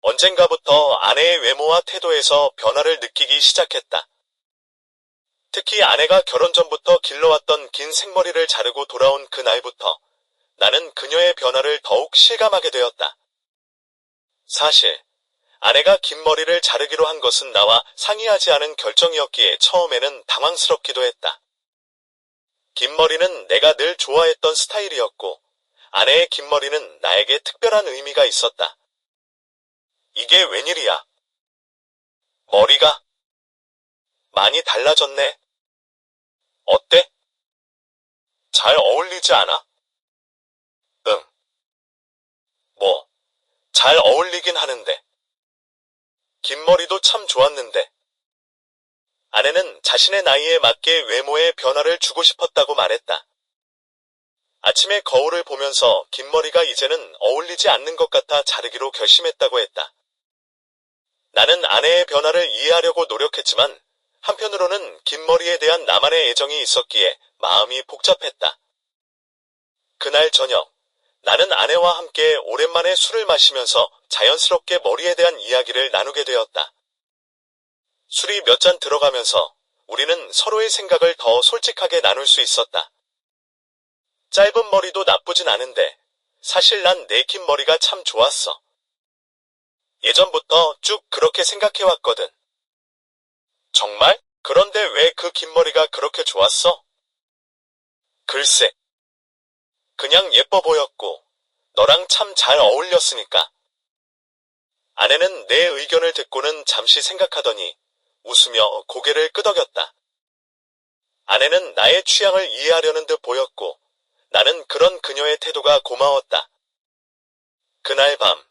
언젠가부터 아내의 외모와 태도에서 변화를 느끼기 시작했다. 특히 아내가 결혼 전부터 길러왔던 긴 생머리를 자르고 돌아온 그 날부터 나는 그녀의 변화를 더욱 실감하게 되었다. 사실 아내가 긴 머리를 자르기로 한 것은 나와 상의하지 않은 결정이었기에 처음에는 당황스럽기도 했다. 긴 머리는 내가 늘 좋아했던 스타일이었고 아내의 긴 머리는 나에게 특별한 의미가 있었다. 이게 웬일이야? 머리가 많이 달라졌네. 어때? 잘 어울리지 않아? 응. 뭐, 잘 어울리긴 하는데. 긴 머리도 참 좋았는데. 아내는 자신의 나이에 맞게 외모에 변화를 주고 싶었다고 말했다. 아침에 거울을 보면서 긴 머리가 이제는 어울리지 않는 것 같아 자르기로 결심했다고 했다. 나는 아내의 변화를 이해하려고 노력했지만 한편으로는 긴 머리에 대한 나만의 애정이 있었기에 마음이 복잡했다. 그날 저녁, 나는 아내와 함께 오랜만에 술을 마시면서 자연스럽게 머리에 대한 이야기를 나누게 되었다. 술이 몇 잔 들어가면서 우리는 서로의 생각을 더 솔직하게 나눌 수 있었다. 짧은 머리도 나쁘진 않은데 사실 난 내 긴 머리가 참 좋았어. 예전부터 쭉 그렇게 생각해왔거든. 정말? 그런데 왜 그 긴 머리가 그렇게 좋았어? 글쎄, 그냥 예뻐 보였고 너랑 참 잘 어울렸으니까. 아내는 내 의견을 듣고는 잠시 생각하더니 웃으며 고개를 끄덕였다. 아내는 나의 취향을 이해하려는 듯 보였고 나는 그런 그녀의 태도가 고마웠다. 그날 밤,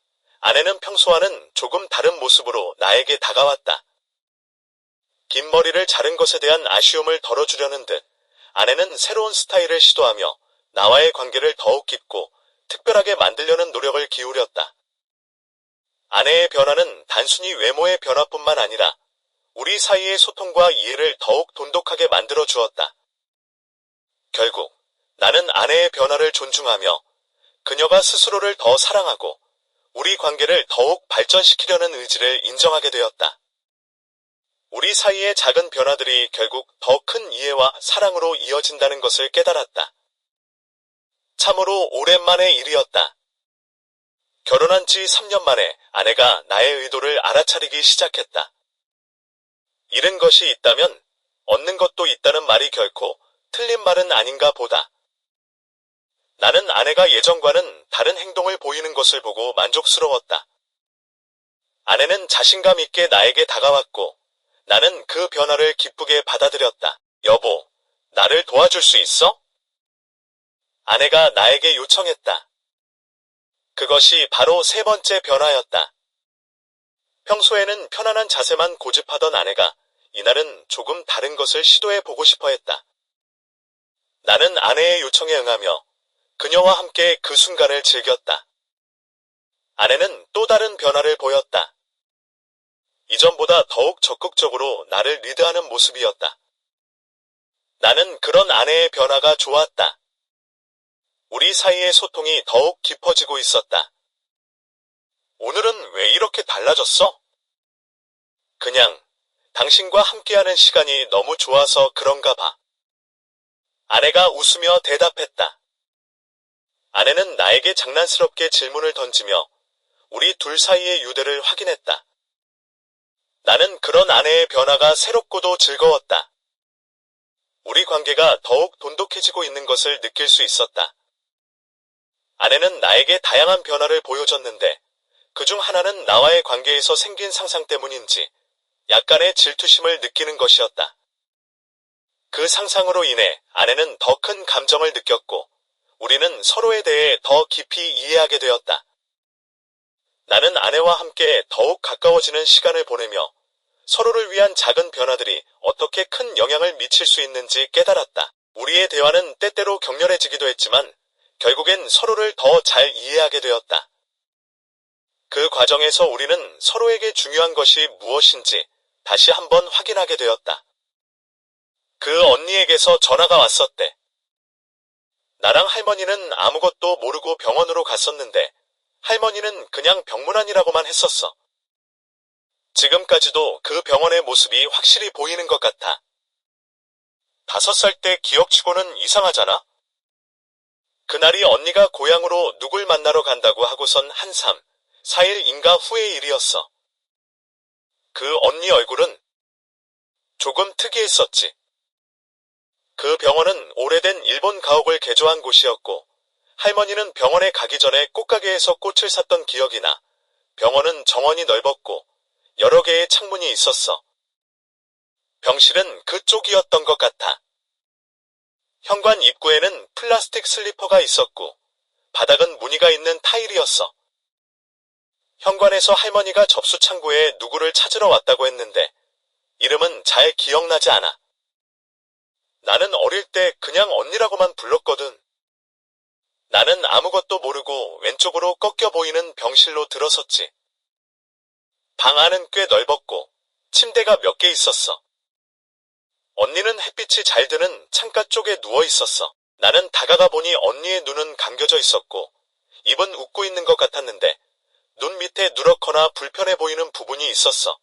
아내는 평소와는 조금 다른 모습으로 나에게 다가왔다. 긴 머리를 자른 것에 대한 아쉬움을 덜어주려는 듯 아내는 새로운 스타일을 시도하며 나와의 관계를 더욱 깊고 특별하게 만들려는 노력을 기울였다. 아내의 변화는 단순히 외모의 변화뿐만 아니라 우리 사이의 소통과 이해를 더욱 돈독하게 만들어 주었다. 결국 나는 아내의 변화를 존중하며 그녀가 스스로를 더 사랑하고 우리 관계를 더욱 발전시키려는 의지를 인정하게 되었다. 우리 사이의 작은 변화들이 결국 더 큰 이해와 사랑으로 이어진다는 것을 깨달았다. 참으로 오랜만의 일이었다. 결혼한 지 3년 만에 아내가 나의 의도를 알아차리기 시작했다. 잃은 것이 있다면 얻는 것도 있다는 말이 결코 틀린 말은 아닌가 보다. 나는 아내가 예전과는 다른 행동을 보이는 것을 보고 만족스러웠다. 아내는 자신감 있게 나에게 다가왔고 나는 그 변화를 기쁘게 받아들였다. 여보, 나를 도와줄 수 있어? 아내가 나에게 요청했다. 그것이 바로 세 번째 변화였다. 평소에는 편안한 자세만 고집하던 아내가 이날은 조금 다른 것을 시도해보고 싶어 했다. 나는 아내의 요청에 응하며 그녀와 함께 그 순간을 즐겼다. 아내는 또 다른 변화를 보였다. 이전보다 더욱 적극적으로 나를 리드하는 모습이었다. 나는 그런 아내의 변화가 좋았다. 우리 사이의 소통이 더욱 깊어지고 있었다. 오늘은 왜 이렇게 달라졌어? 그냥 당신과 함께하는 시간이 너무 좋아서 그런가 봐. 아내가 웃으며 대답했다. 아내는 나에게 장난스럽게 질문을 던지며 우리 둘 사이의 유대를 확인했다. 나는 그런 아내의 변화가 새롭고도 즐거웠다. 우리 관계가 더욱 돈독해지고 있는 것을 느낄 수 있었다. 아내는 나에게 다양한 변화를 보여줬는데 그중 하나는 나와의 관계에서 생긴 상상 때문인지 약간의 질투심을 느끼는 것이었다. 그 상상으로 인해 아내는 더 큰 감정을 느꼈고 우리는 서로에 대해 더 깊이 이해하게 되었다. 나는 아내와 함께 더욱 가까워지는 시간을 보내며 서로를 위한 작은 변화들이 어떻게 큰 영향을 미칠 수 있는지 깨달았다. 우리의 대화는 때때로 격렬해지기도 했지만 결국엔 서로를 더 잘 이해하게 되었다. 그 과정에서 우리는 서로에게 중요한 것이 무엇인지 다시 한번 확인하게 되었다. 그 언니에게서 전화가 왔었대. 나랑 할머니는 아무것도 모르고 병원으로 갔었는데 할머니는 그냥 병문안이라고만 했었어. 지금까지도 그 병원의 모습이 확실히 보이는 것 같아. 5살 때 기억치고는 이상하잖아? 그날이 언니가 고향으로 누굴 만나러 간다고 하고선 한 3, 4일인가 후의 일이었어. 그 언니 얼굴은 조금 특이했었지. 그 병원은 오래된 일본 가옥을 개조한 곳이었고, 할머니는 병원에 가기 전에 꽃가게에서 꽃을 샀던 기억이 나. 병원은 정원이 넓었고 여러 개의 창문이 있었어. 병실은 그쪽이었던 것 같아. 현관 입구에는 플라스틱 슬리퍼가 있었고 바닥은 무늬가 있는 타일이었어. 현관에서 할머니가 접수 창구에 누구를 찾으러 왔다고 했는데 이름은 잘 기억나지 않아. 나는 어릴 때 그냥 언니라고만 불렀거든. 나는 아무것도 모르고 왼쪽으로 꺾여 보이는 병실로 들어섰지. 방 안은 꽤 넓었고 침대가 몇 개 있었어. 언니는 햇빛이 잘 드는 창가 쪽에 누워 있었어. 나는 다가가 보니 언니의 눈은 감겨져 있었고 입은 웃고 있는 것 같았는데 눈 밑에 누렇거나 불편해 보이는 부분이 있었어.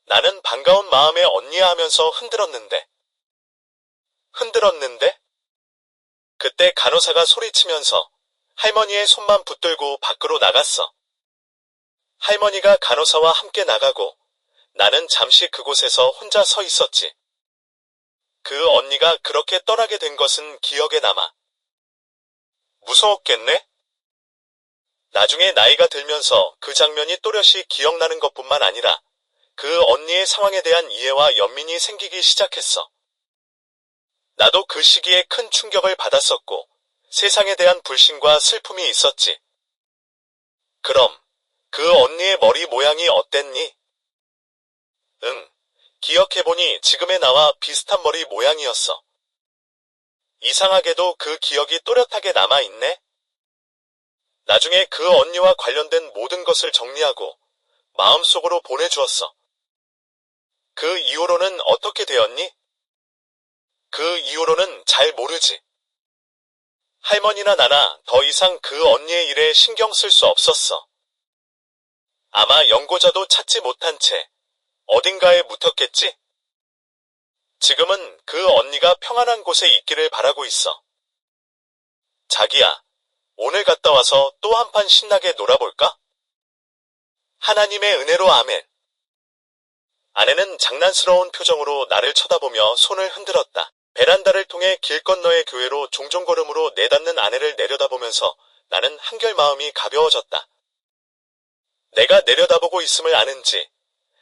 나는 반가운 마음에 언니야 하면서 흔들었는데 그때 간호사가 소리치면서 할머니의 손만 붙들고 밖으로 나갔어. 할머니가 간호사와 함께 나가고 나는 잠시 그곳에서 혼자 서 있었지. 그 언니가 그렇게 떠나게 된 것은 기억에 남아. 무서웠겠네? 나중에 나이가 들면서 그 장면이 또렷이 기억나는 것뿐만 아니라 그 언니의 상황에 대한 이해와 연민이 생기기 시작했어. 나도 그 시기에 큰 충격을 받았었고 세상에 대한 불신과 슬픔이 있었지. 그럼 그 언니의 머리 모양이 어땠니? 응, 기억해보니 지금의 나와 비슷한 머리 모양이었어. 이상하게도 그 기억이 또렷하게 남아있네. 나중에 그 언니와 관련된 모든 것을 정리하고 마음속으로 보내주었어. 그 이후로는 어떻게 되었니? 그 이후로는 잘 모르지. 할머니나 나나 더 이상 그 언니의 일에 신경 쓸 수 없었어. 아마 연고자도 찾지 못한 채 어딘가에 묻혔겠지? 지금은 그 언니가 평안한 곳에 있기를 바라고 있어. 자기야, 오늘 갔다 와서 또 한판 신나게 놀아볼까? 하나님의 은혜로 아멘. 아내는 장난스러운 표정으로 나를 쳐다보며 손을 흔들었다. 베란다를 통해 길 건너의 교회로 종종 걸음으로 내닫는 아내를 내려다보면서 나는 한결 마음이 가벼워졌다. 내가 내려다보고 있음을 아는지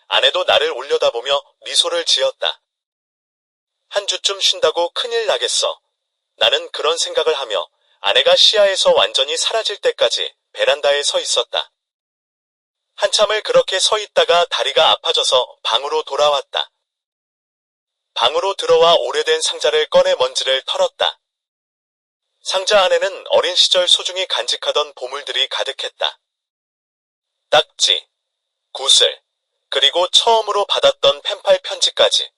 아내도 나를 올려다보며 미소를 지었다. 한 주쯤 쉰다고 큰일 나겠어. 나는 그런 생각을 하며 아내가 시야에서 완전히 사라질 때까지 베란다에 서 있었다. 한참을 그렇게 서 있다가 다리가 아파져서 방으로 돌아왔다. 방으로 들어와 오래된 상자를 꺼내 먼지를 털었다. 상자 안에는 어린 시절 소중히 간직하던 보물들이 가득했다. 딱지, 구슬, 그리고 처음으로 받았던 펜팔 편지까지.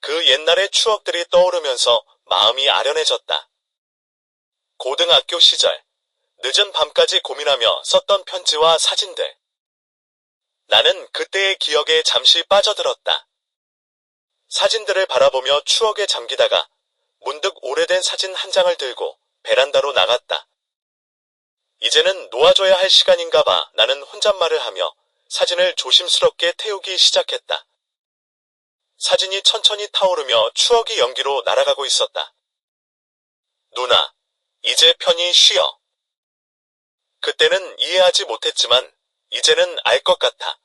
그 옛날의 추억들이 떠오르면서 마음이 아련해졌다. 고등학교 시절, 늦은 밤까지 고민하며 썼던 편지와 사진들. 나는 그때의 기억에 잠시 빠져들었다. 사진들을 바라보며 추억에 잠기다가 문득 오래된 사진 한 장을 들고 베란다로 나갔다. 이제는 놓아줘야 할 시간인가 봐. 나는 혼잣말을 하며 사진을 조심스럽게 태우기 시작했다. 사진이 천천히 타오르며 추억이 연기로 날아가고 있었다. 누나, 이제 편히 쉬어. 그때는 이해하지 못했지만 이제는 알 것 같아.